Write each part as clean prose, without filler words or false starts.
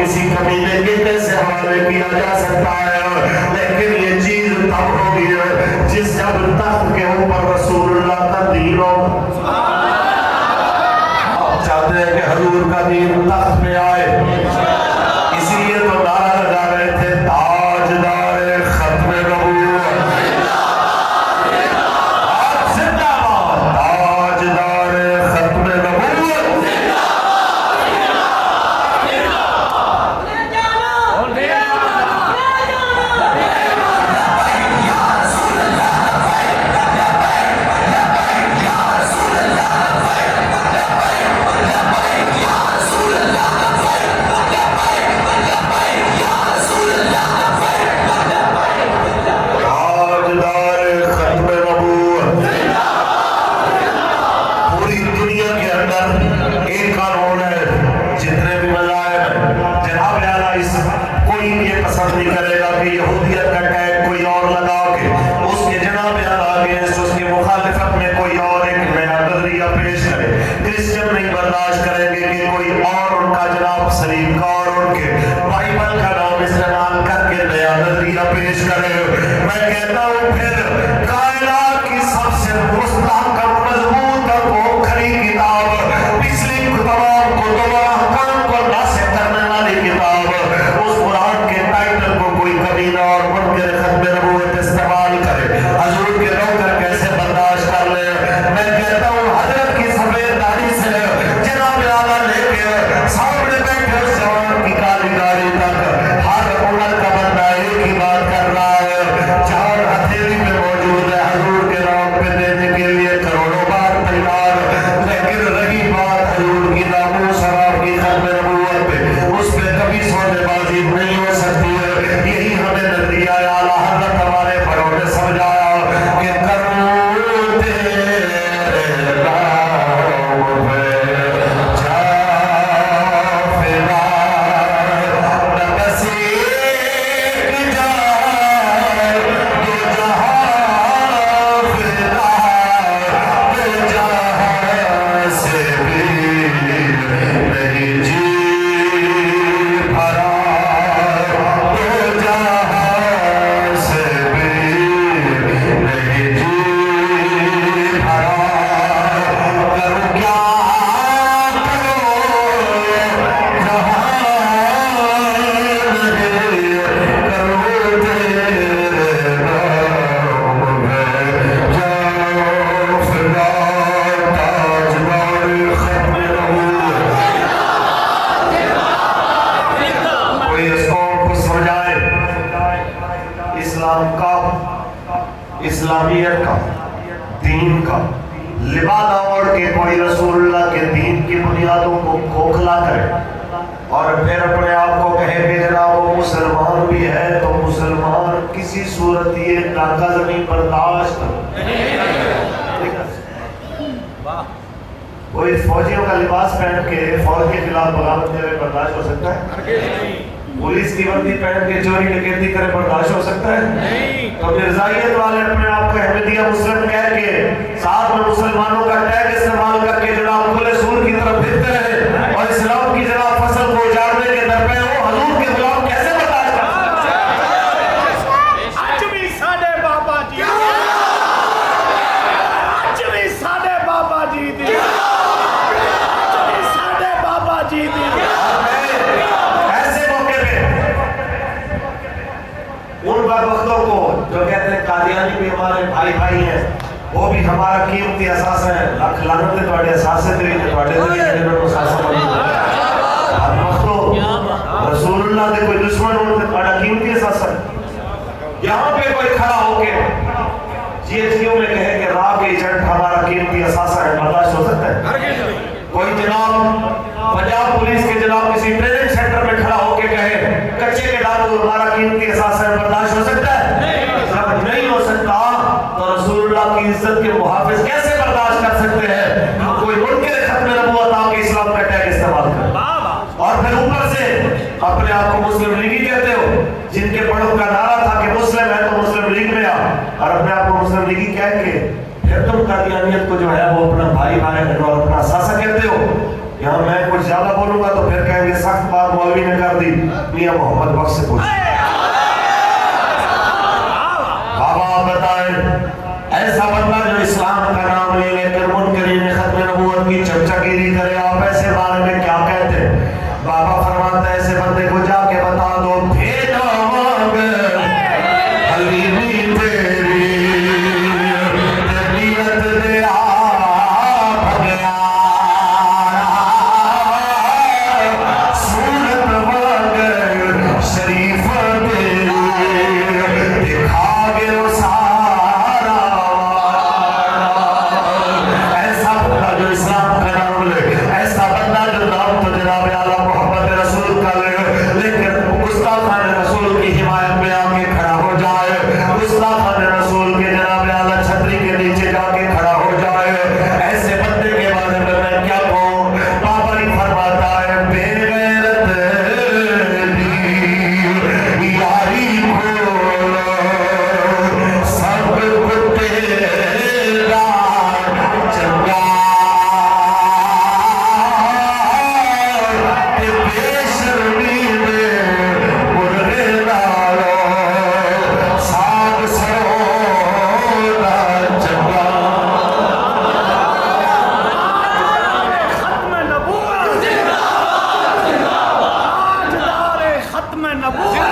کسی کمینے کے کیسے حوالے کیا جا سکتا ہے، لیکن یہ چیز تب ہوگی جس جب تخت کے اوپر رسول اللہ کا دین ہو۔ آپ چاہتے ہیں کہ حضور کا دین تخت میں آئے، اسی لیے تو نعرہ لگا رہے تھے تاجدار ختم نبوت، زندہ باد تاجدار ختم نبوت۔ اسلامیت کا، دین کا لبادہ اوڑھ کے کوئی رسول اللہ کے دین کی بنیادوں کو کھوکھلا کرے اور پھر اپنے آپ کو کہے کہ جناب وہ مسلمان بھی ہے تو مسلمان کسی صورت یہ ٹانکا زمین برداشت کوئی فوجیوں کا لباس پہن کے فوج کے خلاف بغاوت کرے برداشت ہو سکتا ہے؟ پولیس کی وردی پہن کے چوری ڈکیتی کرے برداشت ہو سکتا ہے؟ تو مرزائیت والے اپنے آپ کو احمدیہ مسلم کہہ کے ساتھ میں مسلمانوں کا ٹیگ استعمال کر کے جناب کھلے سور کی طرف پھرتے رہے اور اسلام کی جناب فصل کو اجاڑنے کے درپے ہو، حضور کے غلام کیسے برداشت کر سکتے؟ آج بھی ساڈے بابا جی، آج بھی ساڈے بابا جی دی، آج بھی ساڈے بابا جی دی۔ ان بدبختوں کو جو کہتے ہیں قادیانی بھی ہمارے بھائی بھائی ہیں، وہ بھی ہمارا قیمتی احساس ہے، لکھ لعنت تواڈے احساس سے تیری تواڈے ذریعے جنہوں کو ساسا بنی بدبختوں رسول اللہ دے کوئی دشمن ہوں تو تواڈا قیمتی احساس ہے۔ یہاں پہ کوئی کھڑا ہو کے جی ایچ کیو میں کہے کہ راہ کے ایجنٹ ہمارا قیمتی احساس ہے، برداشت ہو سکتا ہے؟ کوئی جناب پنجاب پولیس کے جناب کسی ٹریننگ سینٹر میں کھڑا ہو کے کہے کچے کے دارو ہمارا قیمتی احساس ہے، برداشت ہو سکتا ہے؟ جب نہیں ہو سکتا تو رسول اللہ کی عزت کے محافظ کیسے برداشت کر سکتے ہیں کوئی منکر ختم نبوت آ کے اسلام کا ٹیگ استعمال کرے اور پھر اوپر سے اپنے آپ کو مسلم لیگی کہتے ہو، جن کے بڑوں کا نعرہ تھا کہ مسلم ہے تو مسلم لیگ میں آ، اور اپنے آپ کو مسلم لیگی کہہ کے پھر تم قادیانیت کو جو ہے وہ اپنا بھائی بھائی اور اپنا ساسا کہتے ہو۔ یہاں میں کچھ زیادہ بولوں گا تو پھر کہیں گے سخت بات مولوی نے کر دی، मियां मोहम्मद बख्श से पूछ। बाबा आप बताएं, ऐसा बंदा जो इस्लाम का नाम ले लेकर मुनकरीन खत्म नबूवत की चमचागिरी करे, आप ऐसे बारे में क्या कहते हैं? बाबा फरमाते हैं ऐसे बंदे को जाके बता दो, भेजा हलीमी तेरी तबीयत दे आप गया, सूरत मगर शरीफ तेरी दिखा गिरो सारा। ऐसा बंदा जो इस्लाम का नाम ले, ऐसा बंदा जो नाम तो जनाब आला मोहम्मद रसूल का ले, लेकिन गुस्ताखान रसूल की हिमायत में आके खड़ा हो जाए, गुस्ताखान रसूल के जनाब आला छतरी के नीचे जाके खड़ा हो जाए, ऐसे बंदे के बारे में मैं क्या कहूँ? बाबा ही फरमाता है, बेगैरत दी यारी खोलो, सब तेरा चंगा ते बेशर्मी में मुर्गे डालो, साग सरोदा चंगा। खत्म नबूवत ताजदार खत्म नबूवत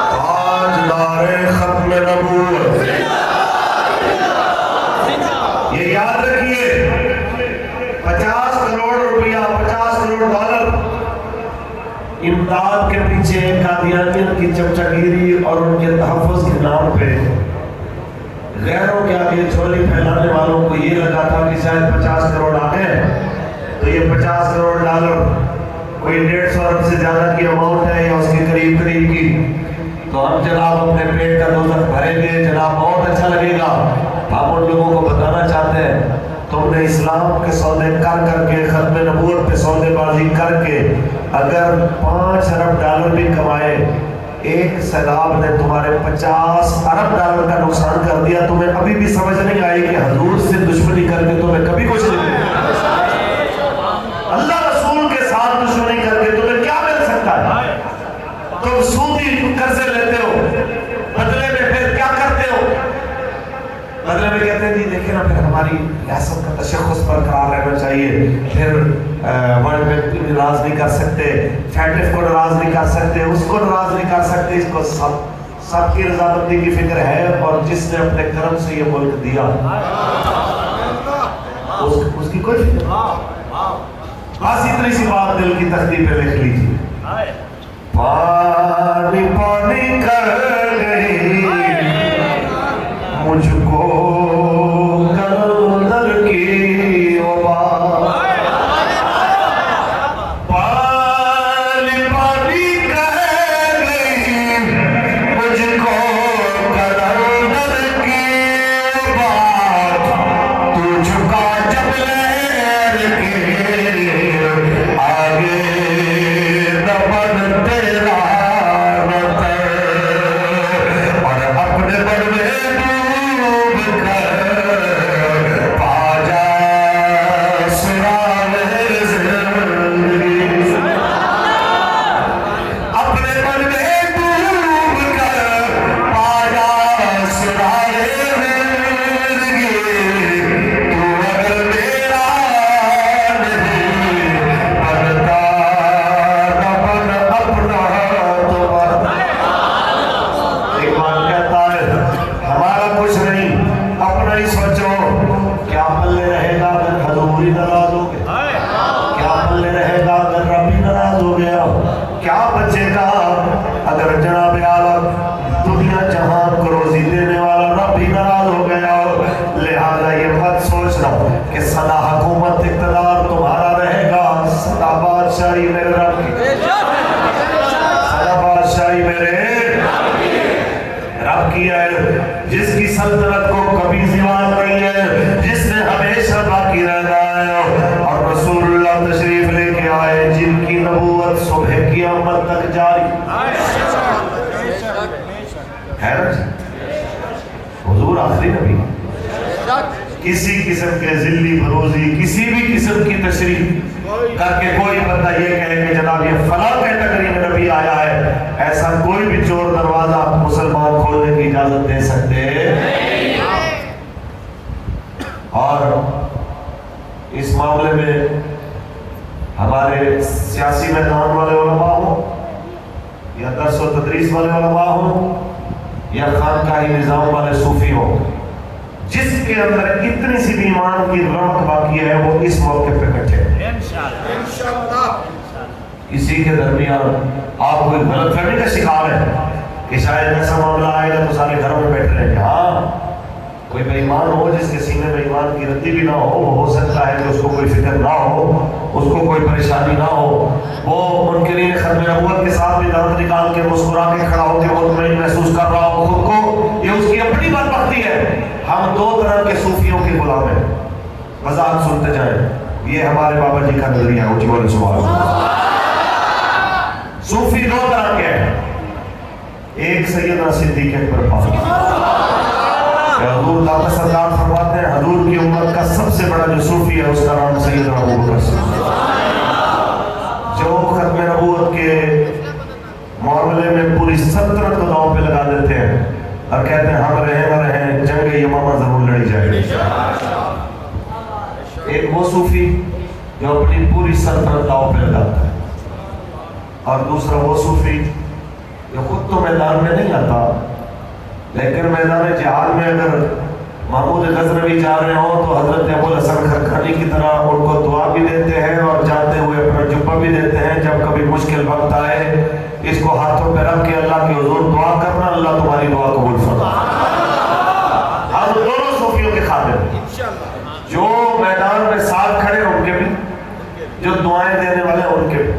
ताजदारे खत्म नबूवत। ये याद रखिए, 50 करोड़ रुपया, 50 करोड़ डॉलर इमदाद के पीछे कादियानियत की चमचागिरी और उनके तहफ़्फ़ुज़ के नाम पे गैरों के आगे झोली फैलाने वालों को ये लगा था कि शायद 50 करोड़ आ गए तो ये 50 करोड़ डॉलर कोई 150 अरब से ज्यादा की अमाउंट है या उसके करीब करीब की, तो हम जनाब अपने पेट का दोज़ख भरेंगे, जनाब बहुत अच्छा लगेगा। हम उन लोगों को बताना चाहते हैं, तुमने इस्लाम के सौदे कर करके, खत्म नबूवत पे सौदेबाजी करके अगर 5 अरब डॉलर भी कमाए, एक सैलाब ने तुम्हारे 50 अरब डॉलर का नुकसान कर दिया, तुम्हें अभी भी समझ नहीं आई कि हजूर से दुश्मनी करके तुम्हें कभी कुछ नहीं मिलेगा। अल्लाह रसूल के साथ दुश्मनी करके तुम्हें क्या मिल सकता है? तुम सूदी कर्जे लेते हो, बदले में फिर क्या करते हो? बदले में कहते हैं जी देखिए ना, फिर हमारी रियासत का तशख़्ख़ुस बरकरार रहना चाहिए, फिर वर्ल्ड बैंक को नाराज नहीं कर सकते, फैटिफ को नाराज नहीं कर सकते, उसको नाराज नहीं कर सकते, इसको सबकी रजामंदी की फिक्र है, और जिसने अपने कर्म से ये मुल्क दिया उसकी कोई फिक्र नहीं। बस इतनी सी बात दिल की तख्ती पे लिख लीजिए, पानी पानी कर गई मुझको कलंदर की आवाज़, पानी पानी कर गई मुझको कलंदर की आवाज़, तू झुका जब लहर के आगे दबन तेरा और अपने बल में डूब कर पा जा सुराग ज़िंदगी, अपने बल में डूब कर पा जा सुराग ज़िंदगी, तू अगर मेरा नहीं बनता दफन अपना तुम्हारा। एक बात कहता है, हमारा कुछ नहीं, अपना ही सोचो, क्या पल्ले रहेगा अगर हजूर ही नाराज हो गए, क्या पल्ले रहेगा अगर रब ही नाराज हो गया, क्या बचेगा अगर जनाब आला दुनिया जहान को रोजी देने वाला रब ही नाराज हो गया। लिहाजा ये मत सोचना कि सदा हुकूमत इक़्तिदार तुम्हारा रहेगा, सदा बादशाही मेरे रब की, सदा बादशाही मेरे रब की है, जिसकी सल्तनत को कभी ज़वाल नहीं है, जिसने हमेशा बाकी रहना है। और रसूलुल्लाह तशरीफ लेके आए, जिनकी नबूवत नबूवत सुबह क़यामत तक जारी है ना जी? हुजूर आखिरी नबी, किसी किस्म के जिल्ली बरोजी, किसी भी किस्म की तशरीह करके कोई बंदा ये कहे कि जनाब ये फलां कैटेगरी में नबी आया है, ऐसा कोई भी चोर दरवाजा मुसलमान खोलने की इजाजत दे सकते नहीं। और इस मामले में हमारे सियासी मैदान वाले उलमा हो या दर्स व तदरीस वाले उलमा हो या खानकाही निज़ाम वाले सूफी हो, जिसके अंदर इतनी सी भी ईमान की रमक बाकी है वो इस मौके पे इकट्ठे हैं इंशाअल्लाह। किसी के दरमियान आप कोई गलतफहमी का शिकार है कि शायद ऐसा मामला आएगा तो सारे घरों में बैठ रहे हैं। हाँ, कोई बेईमान हो जिसके सीने में ईमान की रद्दी भी ना हो सकता है कि उसको कोई फिक्र ना हो, उसको कोई परेशानी ना हो, वो उनके लिए खत्म नबूवत के साथ भी दर्द निकाल के मुस्कुरा के खड़ा होकर मुतमईन महसूस कर रहा हो खुद को, ये उसकी अपनी बदबख्ती है। हम दो तरह के सूफियों के गुलाम हैं, वज़ाहत सुनते जाएं। ये हमारे बाबा जी का नजरिया है। उज्ज्वल सवाल सूफी दो तरह के हैं। एक सैयदना सिद्दीक़ अकबर फारूक, हजूर दाता सरकार फरमाते हैं हजूर की उम्मत का सबसे बड़ा जो सूफी है उसका नाम सैयदना अबू बकर सिद्दीक़, जो खत्म नबूवत के मामले में पूरी सल्तनत को दांव पे लगा देते हैं और कहते हैं हम रहे न रहे जंग यमामा जरूर लड़ी जाएगी। एक वो सूफी जो अपनी पूरी सल्तनत दांव पे लगाता है, और दूसरा वो सूफी जो खुद तो मैदान में नहीं आता लेकिन मैदान जिहाद में अगर महमूद गजनवी जा रहे हो तो हजरत अबुल हसन खरखानी की तरह उनको दुआ भी देते हैं और जाते हुए अपना जुब्बा भी देते हैं। जब कभी मुश्किल वक्त आए इसको हाथों पे रख के अल्लाह के हुजूर दुआ करना, अल्लाह तुम्हारी दुआ कबूल फरमाए। हम दोनों सूफियों के खातिर जो मैदान में साथ खड़े उनके भी, जो दुआएं देने वाले उनके भी।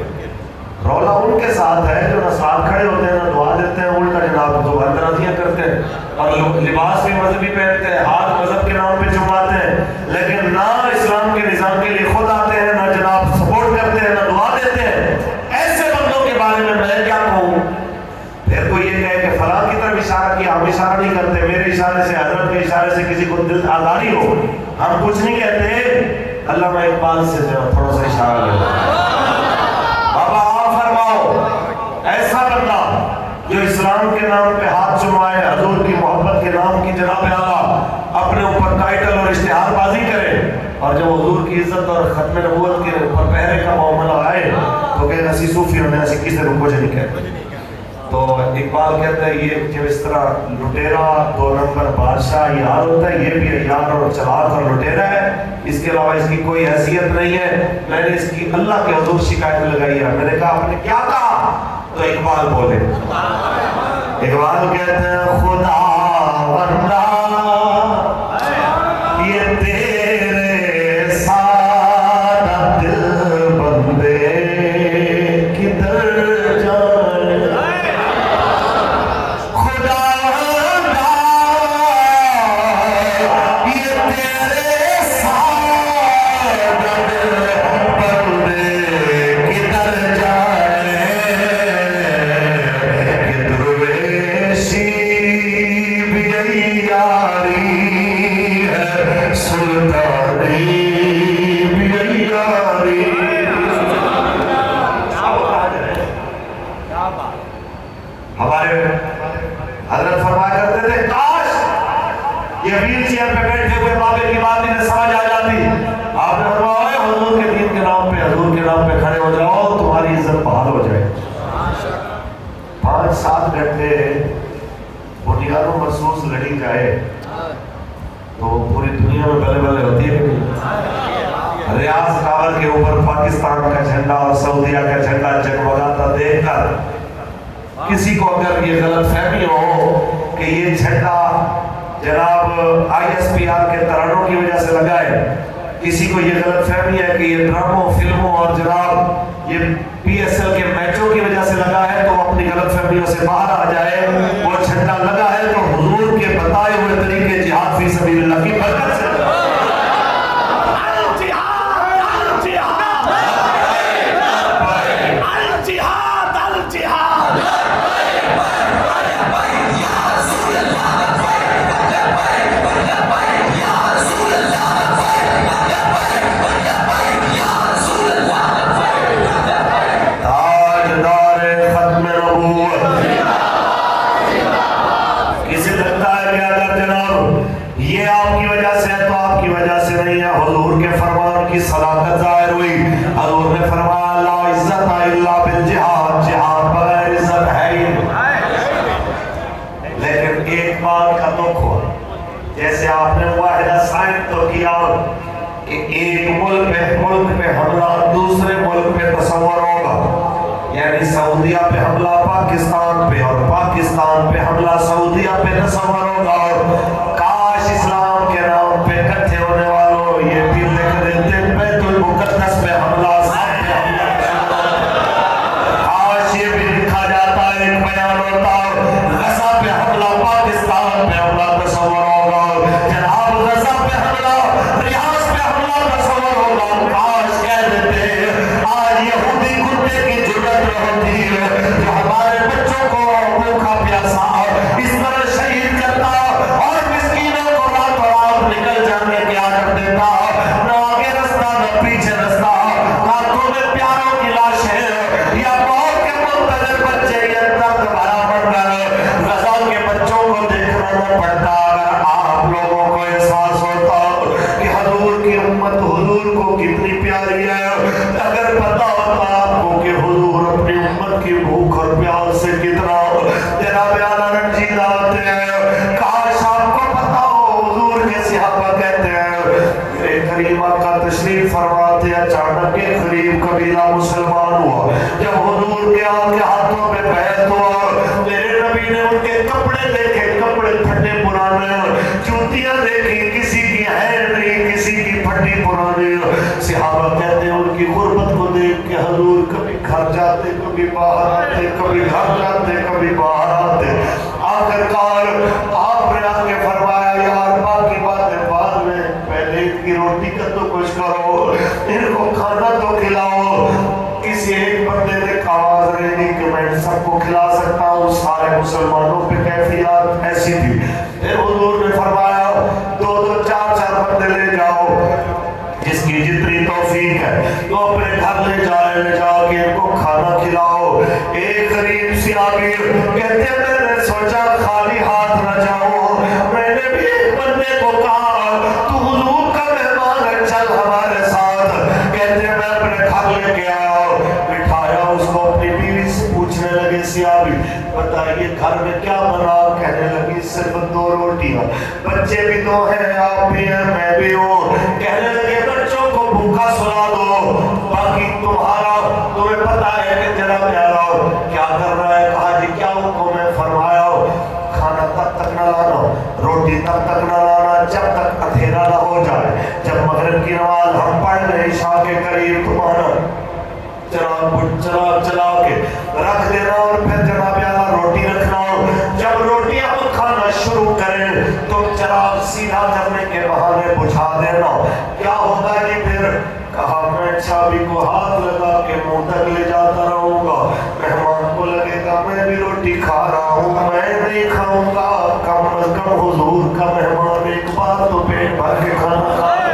रौला उनके साथ है जो ना साथ खड़े होते हैं ना दुआ देते हैं, उल्टा जनाब तो बंदराजियां करते हैं और लिबास भी मजहबी पहनते हैं, हाथ मजहब के नाम पे चुमाते हैं, लेकिन ना इस्लाम के निज़ाम के लिए खुद आते हैं, ना जनाब सपोर्ट करते हैं, ना दुआ देते हैं। ऐसे बंदों के बारे में मैं क्या कहूँ? फिर कोई ये कहे कि फलां की तरफ इशारा किया, हम इशारा नहीं करते, मेरे इशारे से हजरत के इशारे से किसी को दिल आजारी हो, हम कुछ नहीं कहते। अल्लामा इकबाल से थोड़ा सा इशारा ले ऐसा बंदा जो इस्लाम के नाम पे हाथ चुमाए, हजूर की मोहब्बत के नाम की जनाब आला अपने ऊपर टाइटल और इश्तिहारबाजी करे, और जब हजूर की इज्जत और खत्म नबूवत के ऊपर पहरे का मामला आए तो कहे नसी सूफी होने ऐसी किसी को कुछ नहीं कहते। तो इकबाल कहते हैं ये जब इस तरह लुटेरा दो नंबर बादशाह यार होता है, ये भी यार और चलाक और लुटेरा है, इसके अलावा इसकी कोई हैसियत नहीं है। मैंने इसकी अल्लाह के हुजूर शिकायत लगाई है। मैंने कहा आपने क्या कहा? तो इकबाल बोले, इकबाल कहते हैं खुदा बंदा ये तेरे साथ दिल बंदे किधर जाए, खुदा बंदा ये तेरे साथ दिल बंदे किधर जाए, हमारे हजरत फरमाया करते थे काश ये व्हील चेयर पे बैठे हुए बाबे की बात इन्हें समझ आ जाती। आपने फरमाया हुजूर के दीन के नाम पे, हुजूर के नाम पे खड़े हो जाओ, तुम्हारी इज्जत बहाल हो जाए। 5-7 घंटे बुनियादों महसूस लड़ी जाए तो पूरी दुनिया में बल्ले बल्ले होती है कि नहीं? रियाज काबा के ऊपर पाकिस्तान का झंडा और सऊदीया का झंडा जगमगाता देखकर किसी को अगर ये गलत फहमी हो कि ये झंडा जनाब ISPR के तरानों की वजह से लगा है, किसी को ये गलत फहमी है कि ये ड्रामों फिल्मों और जनाब ये PSL के मैचों की वजह से लगा है, तो अपनी गलत फहमियों से बाहर आ जाए। वो झंडा लगा है तो हुजूर के बताए हुए तरीके जिहाद फी सबीलिल्लाह की बरकत से हुआ, जब हुजूर के आके हाथों पे बैत हुआ, मेरे नबी ने उनके कपड़े देखे, कपड़े फटे पुराने, जूतियां देखी, किसी की है नहीं, किसी की फटी पुरानी। सहाबा कहते हैं उनकी गुर्बत को देख के हुजूर कभी घर जाते, कभी बाहर आते, कभी घर जाते, कभी बाहर आते। आखिरकार आपने आके फरमाया, यार बाकी बातें बाद में, पहले इनकी रोटी का तो कुछ करो, इनको खाना तो खिलाओ। किसी एक बंदे ने आवाज नहीं दी कि मैं सबको खिला सकता हूँ, सारे मुसलमानों पे कैफियत ऐसी थी। फिर हुजूर ने फरमाया, दो दो चार चार बंदे ले जाओ, जिसकी जितनी तौफीक है तो अपने घर ले जाके इनको खाना खिलाओ। एक गरीब सी आगे कहते हैं, मैंने सोचा खाली हाथ न जाऊं, मैंने भी एक बंदे को कहा, तू हुजूर का मेहमान है, चल हमारे साथ। कहते हैं मैं अपने घर लेके आया, बिठाया उसको, अपनी बीवी से पूछने लगे, सियाबी बताइए घर में क्या बना? कहने लगी सिर्फ 2 रोटियां, बच्चे भी 2 हैं, आप भी हैं, मैं भी हूँ। कहने लगे बच्चों को भूखा सुला दो, बाकी तुम्हें पता है कि जरा प्यारा क्या कर रहा है? कहा जी क्या हुक्म है? फरमाया खाना तब तक न लाना, रोटी तब तक न लाना जब तक अंधेरा न हो जाए। जब मगरिब की नमाज हम पढ़ रहे इशा के करीब, तुम्हारा चला के रख देना और फिर जनाब प्यारा रोटी रखना। जब रोटियां खाना शुरू करें तो चराग सीधा करने के बहाने बुझा देना। क्या होगा जी फिर? कहा मैं चाबी को हाथ लगा के मुंह तक ले जाता रहूंगा, मेहमान को लगेगा मैं भी रोटी खा रहा हूँ, मैं नहीं खाऊंगा। कम अज कम हुजूर का मेहमान एक बार तो पेट भर के खाना खाए।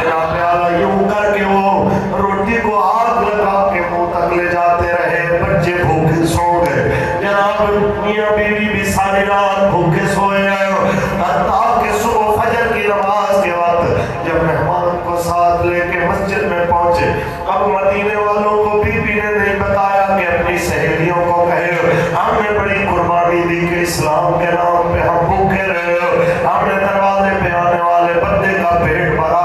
जनाब प्यारा यूं करके वो रोटी को हाथ लगा के मुंह तक ले जाते रहे। बच्चे भूखे सो गए, जनाब मियां बीवी भी सारी रात भूखे सोए ताकि सुबह फजर की नमाज के वक्त जब मेहमान को साथ लेके मस्जिद में पहुंचे, अब मदीने वालों को बीबी ने नहीं बताया कि अपनी सहेलियों को कहे हमने बड़ी कुर्बानी दी कि इस्लाम के नाम पे हम भूखे रहे, हमने दरवाजे पे आने वाले बंदे का पेट भरा।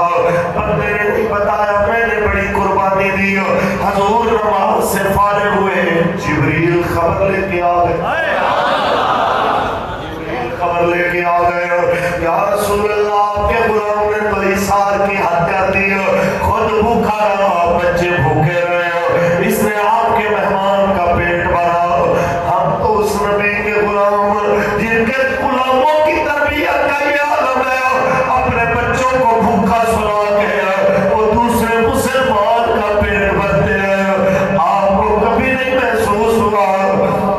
बंदे ने नहीं बताया मैंने बड़ी कुर्बानी दी। हुजूर नमाज से फारिग हुए, जिब्रील खबर लेके आ गए, खबर लेके आ गए, या रसूल अल्लाह आपके गुलाम ने तो इसार की हद कर दी, खुद भूखा रहा, बच्चे भूखे रहे, इसने आपके मेहमान का पेट भरा। हम तो उस नबी के गुलाम जिनके गुलामों की तरबियत का ये आलम है, अपने बच्चों को भूखा सुला के वो दूसरे मुसलमान का पेट भरते हैं। आपको कभी नहीं महसूस हुआ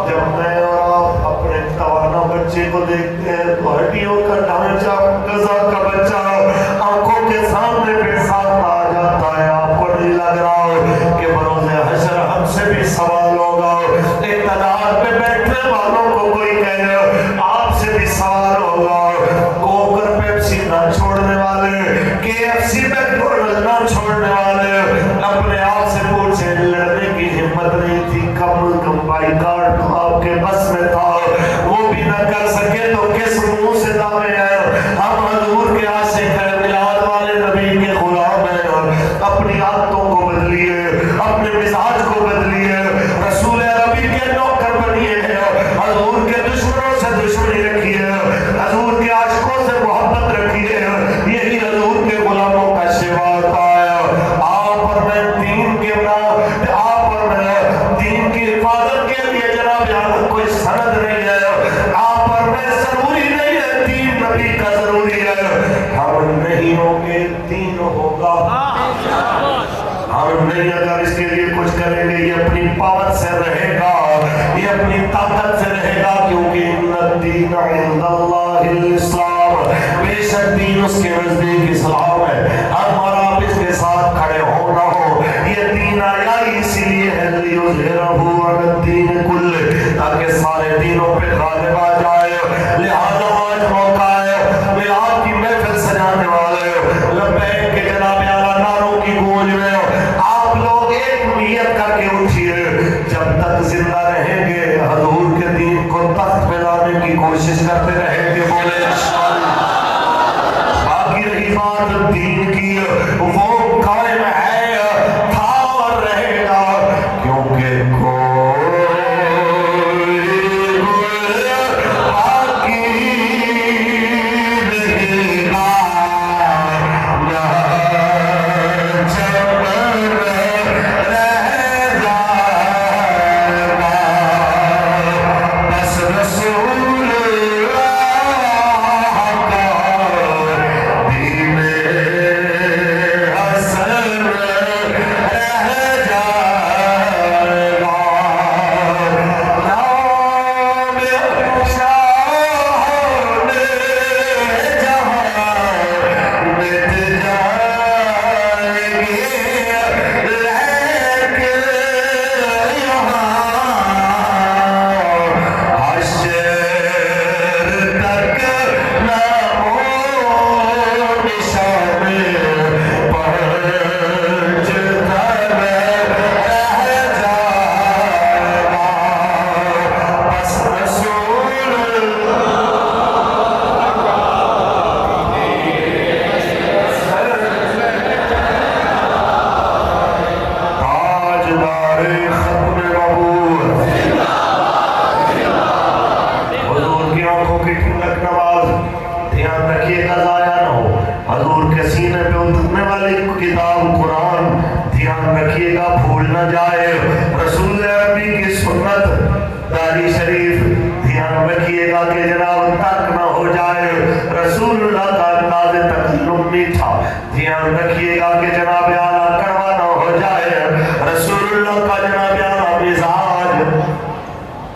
जब मैं और आप अपने तवाना बच्चे को देखते हैं तो हड्डियों का ढांचा गजा का बच्चा आंखों के सामने पेशाब आ जाता है? आपको नहीं लग रहा कि बरोज़े हशर हमसे भी सवाल होगा? इक़्तिदार पे बैठने वालों को कोई कहे आपसे भी सवाल होगा। कोक और पेप्सी ना छोड़ने वाले, KFC मैकडॉनल्ड ना छोड़ने वाले, अपने आप से पूछे लड़ने की हिम्मत नहीं थी, कम बाइकाट तो आपके बस में था, वो भी ना कर सके तो किस मुंह से दावे हैं हम हुजूर के आशिक हैं, मिलाद वाले नबी के गुलाम हैं। अपनी आदतों को बदलिए, अपने मिजाज को बदलिए, रसूल अरबी के नौकर बनिए, हुजूर के दुश्मनों से दुश्मनी रखिए, हुजूर के आशिकों से मोहब्बत रखिए। यही हुजूर के गुलामों का सेवा होता है। आप और मैं दीन के आप और मैं दीन की हिफाजत के लिए जनाब यहाँ कोई सनद नहीं है, आप और मैं जरूरी नहीं है, दीन नबी का जरूरी है। हम नहीं होंगे दीन होगा, हम नहीं अगर इसके लिए कुछ करेंगे ये अपनी पावर से रहेगा, ये अपनी ताकत से रहेगा, क्योंकि दीन इंदल्लाहिल इस्लाम, बेशक दीन उसके नजदीक इस्लाम है। हम और आप इसके साथ खड़े हो ना हो, ये दीन आया इसीलिए है लियुज़हिरहु अला दीन कुल्ले, ताकि सारे दीनों पे गालिब आ जाए। लिहाजा आज मौका है मिलाद की महफिल सजाने वाले लब्बैक के जनाब आला नारों की गूंज में आप लोग एक नियत करके उठिए, जब तक जिंदा रहेंगे हुजूर के दीन को तख्त पे लाने की कोशिश करते रहेंगे। बोले बाकी रही बात दीन की, वो कायम है, था और रहेगा। نہ جائے. رسول عربی کی سنت داڑھی شریف دھیان رکھیے گا کہ جناب ترک نہ ہو جائے. رسول اللہ کا انداز تکلم میٹھا دھیان رکھیے گا کہ جناب اعلیٰ کڑوا نہ ہو جائے. رسول اللہ کا جناب اعلیٰ مزاج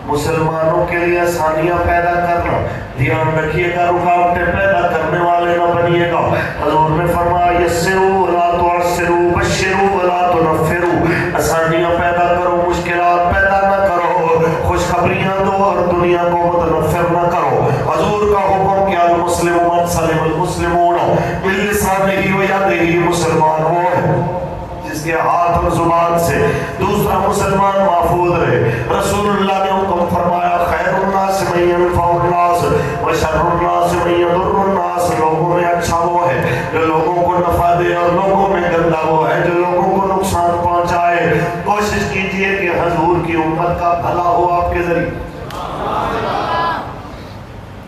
مسلمانوں کے لیے آسانیاں پیدا کرنا دھیان رکھیے گا, رکاوٹیں پیدا کرنے والے نہ بنیے گا. حضور نے فرمایا یسروا ولا تعسروا بشروا ولا تنفروا, آسانیاں پیدا کرو مشکلات پیدا نہ کرو, خوشخبریاں دو اور دنیا کو متنفر نہ کرو. حضور کا حکم کیا المسلم من سلم المسلمون بلسانہ و یدہ, مسلمان وہ ہے جس کے ہاتھ اور زبان سے دوسرا مسلمان محفوظ رہے. رسول اللہ نے حکم فرمایا خیر الناس من ينفع الناس وشر الناس من يضر الناس, لوگوں میں اچھا وہ ہے جو لوگوں کو نفع دے اور لوگوں میں گندا وہ ہے جو لوگوں کو نقصان پہنچائے. کوشش کیجئے کہ حضور کی امت کا بھلا ہو آپ کے ذریعے.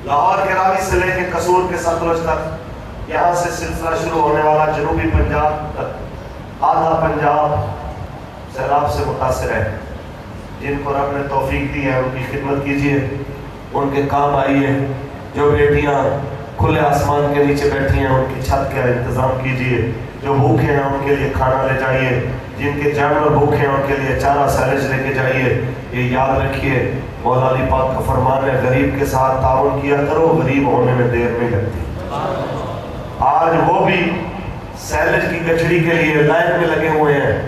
لاہور کے راوی سے لے کے قصور کے ستلج تک یہاں سے سلسلہ شروع ہونے والا جنوبی پنجاب تک, آدھا پنجاب سیلاب سے متاثر ہے. جن کو رب نے توفیق دی ہے ان کی خدمت کیجیے, ان کے کام آئیے. جو بیٹیاں کھلے آسمان کے نیچے بیٹھی ہیں ان کی چھت کا انتظام کیجیے. جو بھوکے ہیں ان کے لیے کھانا لے جائیے. جن کے جانور بھوکے ہیں ان کے لیے چارہ سیلج لے کے جائیے. یہ یاد رکھیے مولا علی پاک کا فرمان ہے غریب کے ساتھ تعاون کیا کرو, غریب ہونے میں دیر نہیں لگتی. آج وہ بھی سیلج کی گچڑی کے لیے لائن میں لگے ہوئے ہیں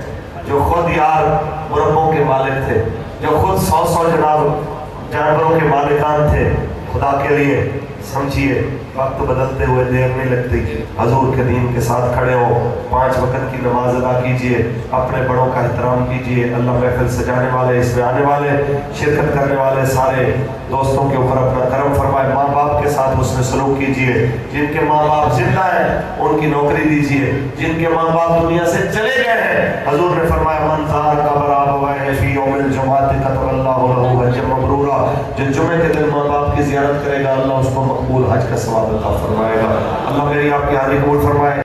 جو خود یار مربوں کے مالک تھے, جو خود 100 جناب جانوروں کے مالکان تھے. خدا کے لیے سمجھیے وقت بدلتے ہوئے دیر نہیں لگتی. حضور کے دین کے ساتھ کھڑے ہو, 5 وقت کی نماز ادا کیجئے, اپنے بڑوں کا احترام کیجئے. اللہ محفل سجانے والے, اس میں آنے والے, شرکت کرنے والے سارے دوستوں کے اوپر اپنا کرم فرمائے. ماں باپ کے ساتھ حسن سلوک کیجئے. جن کے ماں باپ زندہ ہیں ان کی نوکری دیجئے. جن کے ماں باپ دنیا سے چلے گئے ہیں حضور نے فرمایا من زار قبر ابویہ فی یوم الجمعۃ کتب اللہ لہ حجا مبرورا, جو جمعے کے دن ماں باپ کی زیارت کرے گا اللہ اس کو مقبول حج کا ثواب عطا فرمائے گا. اللہ میری آپ کی حاضری قبول فرمائے.